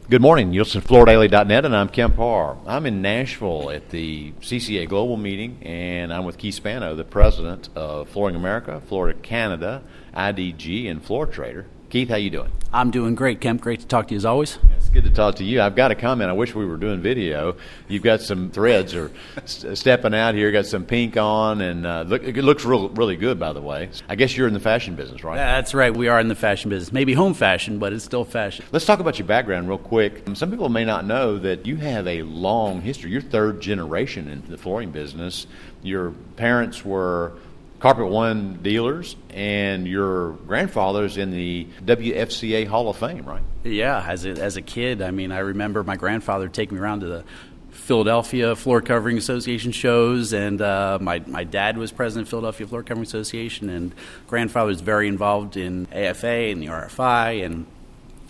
Good morning. You listen to FloorDaily.net, and I'm Kemp Harr. I'm in Nashville at the CCA Global meeting, and I'm with Keith Spano, the president of Flooring America, Florida Canada, IGD and Floor Trader. Keith, how you doing? I'm doing great, Kemp. Great to talk to you as always. It's good to talk to you. I've got a comment. I wish we were doing video. You've got some threads or stepping out here. Got some pink on, and it looks really good, by the way. I guess you're in the fashion business, right? That's right. We are in the fashion business. Maybe home fashion, but it's still fashion. Let's talk about your background real quick. Some people may not know that you have a long history. You're third generation in the flooring business. Your parents were Carpet One dealers, and your grandfather's in the WFCA Hall of Fame, right? Yeah, as a kid, I remember my grandfather taking me around to the Philadelphia Floor Covering Association shows, and my dad was president of Philadelphia Floor Covering Association, and grandfather was very involved in AFA and the RFI, and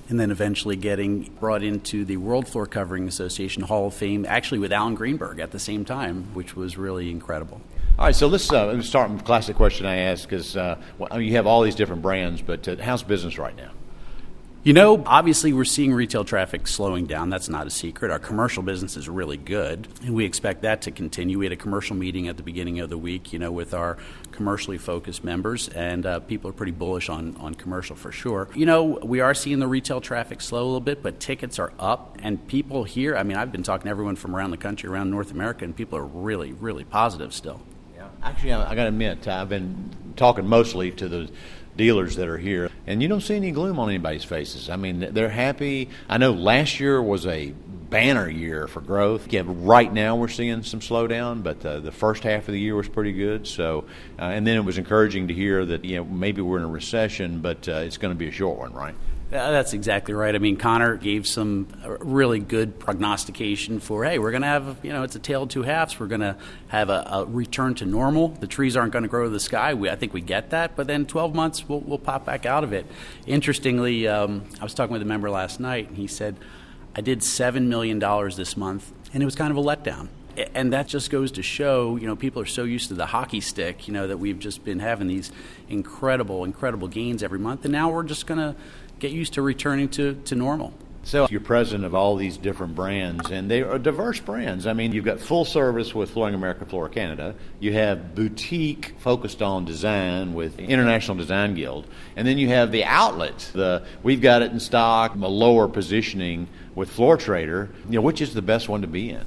then eventually getting brought into the World Floor Covering Association Hall of Fame, actually with Alan Greenberg at the same time, which was really incredible. All right, so let's start with the classic question I ask, because you have all these different brands, but how's business right now? You know, obviously we're seeing retail traffic slowing down. That's not a secret. Our commercial business is really good, and we expect that to continue. We had a commercial meeting at the beginning of the week, with our commercially focused members, and people are pretty bullish on commercial for sure. We are seeing the retail traffic slow a little bit, but tickets are up, and people here, I've been talking to everyone from around the country, around North America, and people are really, really positive still. Actually, I got to admit, I've been talking mostly to the dealers that are here, and you don't see any gloom on anybody's faces. They're happy. I know last year was a banner year for growth. Yeah, right now we're seeing some slowdown, but the first half of the year was pretty good. So, and then it was encouraging to hear that maybe we're in a recession, but it's going to be a short one, right? That's exactly right. Connor gave some really good prognostication for, hey, we're going to have, it's a tale of two halves. We're going to have a return to normal. The trees aren't going to grow to the sky. I think we get that. But then 12 months, we'll pop back out of it. Interestingly, I was talking with a member last night, and he said, I did $7 million this month, and it was kind of a letdown. And that just goes to show, people are so used to the hockey stick, that we've just been having these incredible gains every month. And now we're just going to get used to returning to normal. So you're president of all these different brands, and they are diverse brands. You've got full service with Flooring America, Flora Canada. You have boutique focused on design with International Design Guild. And then you have the outlet, we've got it in stock, a lower positioning with Floor Trader. Which is the best one to be in?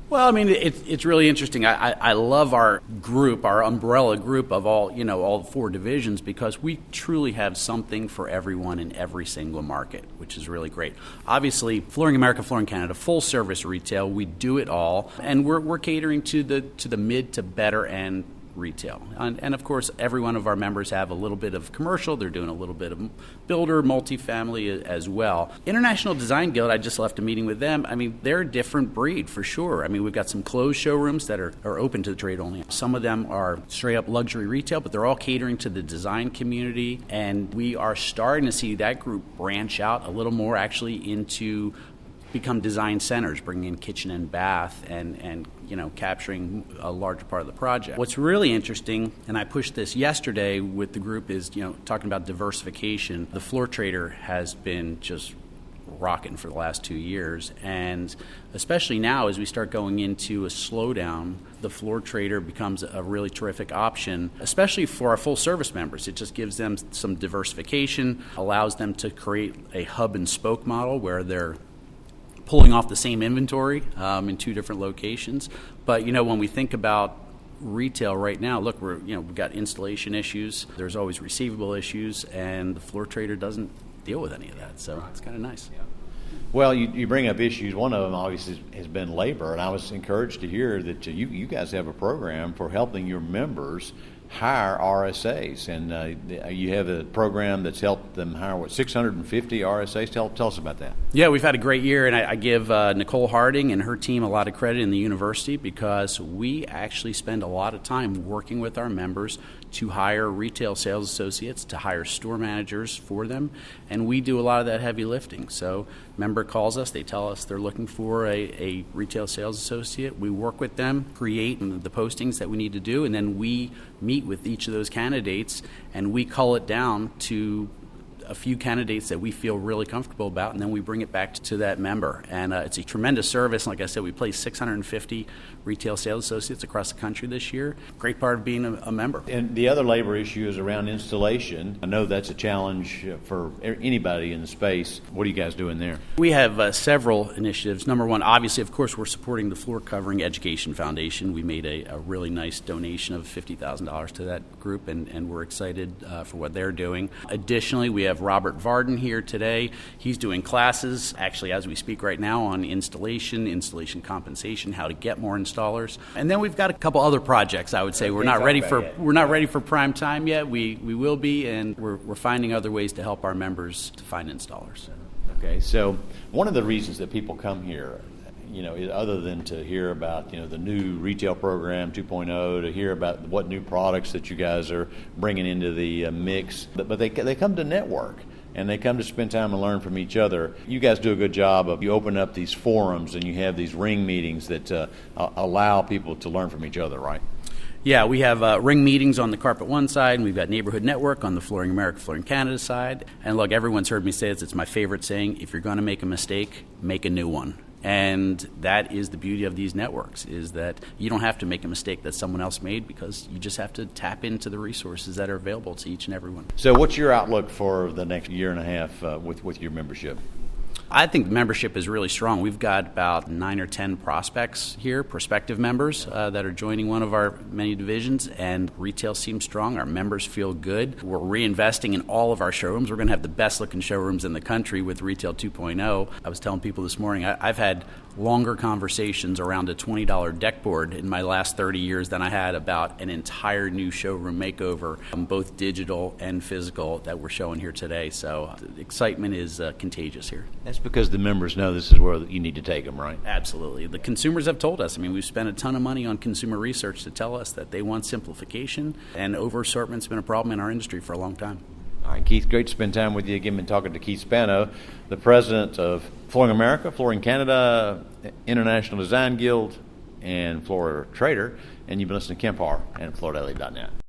Well, it's really interesting. I love our group, our umbrella group of all four divisions, because we truly have something for everyone in every single market, which is really great. Obviously, Flooring America, Flooring Canada, full service retail, we do it all, and we're catering to the mid to better end retail. And of course, every one of our members have a little bit of commercial. They're doing a little bit of builder, multifamily as well. International Design Guild, I just left a meeting with them. They're a different breed for sure. We've got some closed showrooms that are open to the trade only. Some of them are straight up luxury retail, but they're all catering to the design community. And we are starting to see that group branch out a little more actually into become design centers, bringing in kitchen and bath and capturing a larger part of the project. What's really interesting, and I pushed this yesterday with the group, is talking about diversification. The Floor Trader has been just rocking for the last 2 years, and especially now as we start going into a slowdown, the Floor Trader becomes a really terrific option, especially for our full service members. It just gives them some diversification, allows them to create a hub and spoke model where they're pulling off the same inventory in two different locations. But when we think about retail right now, look, we've got installation issues. There's always receivable issues, and the Floor Trader doesn't deal with any of that. So it's kind of nice. Yeah. Well, you bring up issues. One of them obviously has been labor, and I was encouraged to hear that you guys have a program for helping your members hire RSAs, and you have a program that's helped them hire 650 RSAs. Tell us about that. Yeah, we've had a great year, and I give Nicole Harding and her team a lot of credit in the university, because we actually spend a lot of time working with our members to hire retail sales associates, to hire store managers for them, and we do a lot of that heavy lifting. So member calls us, they tell us they're looking for a retail sales associate. We work with them, create the postings that we need to do, and then we meet with each of those candidates, and we cull it down to a few candidates that we feel really comfortable about, and then we bring it back to that member. And it's a tremendous service. Like I said, we place 650 retail sales associates across the country this year. Great part of being a member. And the other labor issue is around installation. I know that's a challenge for anybody in the space. What are you guys doing there? We have several initiatives. Number one, obviously, of course, we're supporting the Floor Covering Education Foundation. We made a really nice donation of $50,000 to that group, and we're excited for what they're doing. Additionally, we have Robert Varden here today. He's doing classes, actually, as we speak right now, on installation compensation, how to get more installers. And then we've got a couple other projects, I would say. We're not ready for prime time yet. We will be, and we're finding other ways to help our members to find installers. Okay, so one of the reasons that people come here, other than to hear about, the new retail program 2.0, to hear about what new products that you guys are bringing into the mix, but they come to network. And they come to spend time and learn from each other. You guys do a good job of, you open up these forums and you have these ring meetings that allow people to learn from each other, right? Yeah, we have ring meetings on the Carpet One side, and we've got Neighborhood Network on the Flooring America, Flooring Canada side. And look, everyone's heard me say this, it's my favorite saying, if you're going to make a mistake, make a new one. And that is the beauty of these networks, is that you don't have to make a mistake that someone else made, because you just have to tap into the resources that are available to each and every one. So what's your outlook for the next year and a half with your membership? I think the membership is really strong. We've got about 9 or 10 prospects here, prospective members that are joining one of our many divisions, and retail seems strong. Our members feel good. We're reinvesting in all of our showrooms. We're going to have the best looking showrooms in the country with Retail 2.0. I was telling people this morning, I've had longer conversations around a $20 deck board in my last 30 years than I had about an entire new showroom makeover, both digital and physical, that we're showing here today. So the excitement is contagious here. That's because the members know this is where you need to take them, right? Absolutely. The consumers have told us. I mean, we've spent a ton of money on consumer research to tell us that they want simplification, and over-assortment's been a problem in our industry for a long time. All right, Keith, great to spend time with you again. Been talking to Keith Spano, the president of Flooring America, Flooring Canada, International Design Guild, and Floor Trader. And you've been listening to Kemp Harr and FloorDaily.net.